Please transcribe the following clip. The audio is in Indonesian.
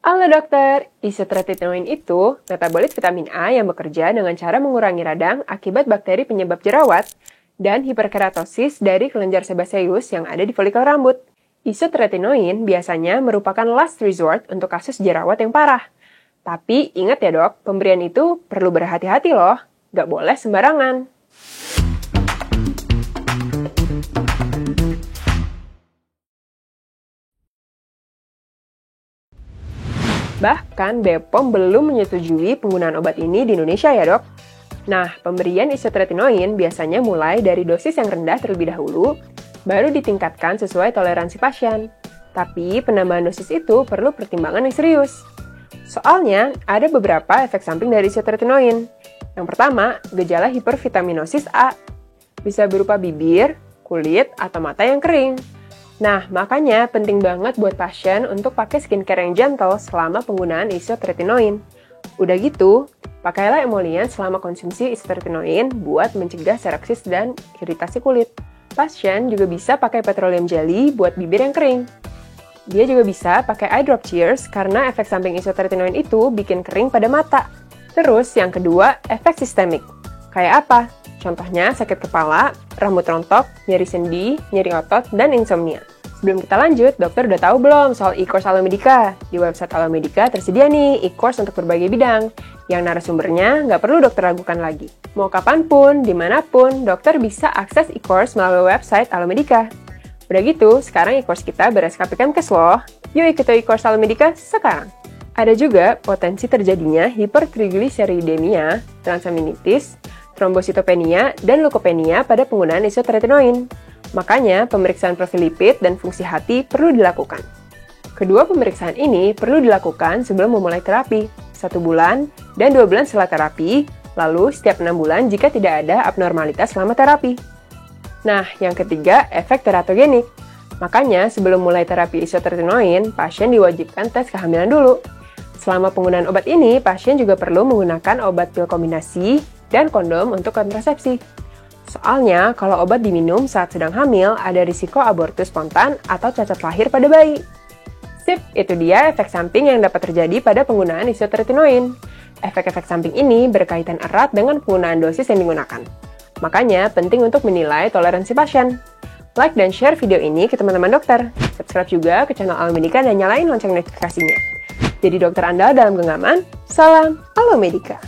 Halo dokter, isotretinoin itu metabolit vitamin A yang bekerja dengan cara mengurangi radang akibat bakteri penyebab jerawat dan hiperkeratosis dari kelenjar sebaceus yang ada di folikel rambut. Isotretinoin biasanya merupakan last resort untuk kasus jerawat yang parah. Tapi ingat ya dok, pemberian itu perlu berhati-hati loh, nggak boleh sembarangan. Bahkan BPOM belum menyetujui penggunaan obat ini di Indonesia ya dok. Nah, pemberian isotretinoin biasanya mulai dari dosis yang rendah terlebih dahulu, baru ditingkatkan sesuai toleransi pasien. Tapi penambahan dosis itu perlu pertimbangan yang serius. Soalnya, ada beberapa efek samping dari isotretinoin. Yang pertama, gejala hipervitaminosis A. Bisa berupa bibir, kulit, atau mata yang kering. Nah, makanya penting banget buat pasien untuk pakai skincare yang gentle selama penggunaan isotretinoin. Udah gitu, pakailah emollient selama konsumsi isotretinoin buat mencegah seraksis dan iritasi kulit. Pasien juga bisa pakai petroleum jelly buat bibir yang kering. Dia juga bisa pakai eye drop tears karena efek samping isotretinoin itu bikin kering pada mata. Terus yang kedua, efek sistemik. Kayak apa? Contohnya sakit kepala, rambut rontok, nyeri sendi, nyeri otot, dan insomnia. Sebelum kita lanjut, dokter udah tahu belum soal e-course Alomedica? Di website Alomedica tersedia nih e-course untuk berbagai bidang, yang narasumbernya nggak perlu dokter ragukan lagi. Mau kapanpun, dimanapun, dokter bisa akses e-course melalui website Alomedica. Udah gitu, sekarang e-course kita ber-SKP Kemkes loh. Yuk ikuti e-course Alomedica sekarang! Ada juga potensi terjadinya hipertrigliseridemia, transaminitis, trombositopenia, dan leukopenia pada penggunaan isotretinoin. Makanya, pemeriksaan profil lipid dan fungsi hati perlu dilakukan. Kedua pemeriksaan ini perlu dilakukan sebelum memulai terapi, 1 bulan dan 2 bulan setelah terapi, lalu setiap 6 bulan jika tidak ada abnormalitas selama terapi. Nah, yang ketiga, efek teratogenik. Makanya, sebelum mulai terapi isotretinoin, pasien diwajibkan tes kehamilan dulu. Selama penggunaan obat ini, pasien juga perlu menggunakan obat pil kombinasi dan kondom untuk kontrasepsi. Soalnya, kalau obat diminum saat sedang hamil, ada risiko abortus spontan atau cacat lahir pada bayi. Sip, itu dia efek samping yang dapat terjadi pada penggunaan isotretinoin. Efek-efek samping ini berkaitan erat dengan penggunaan dosis yang digunakan. Makanya, penting untuk menilai toleransi pasien. Like dan share video ini ke teman-teman dokter. Subscribe juga ke channel Alomedica dan nyalain lonceng notifikasinya. Jadi dokter Anda dalam genggaman, salam Alomedica.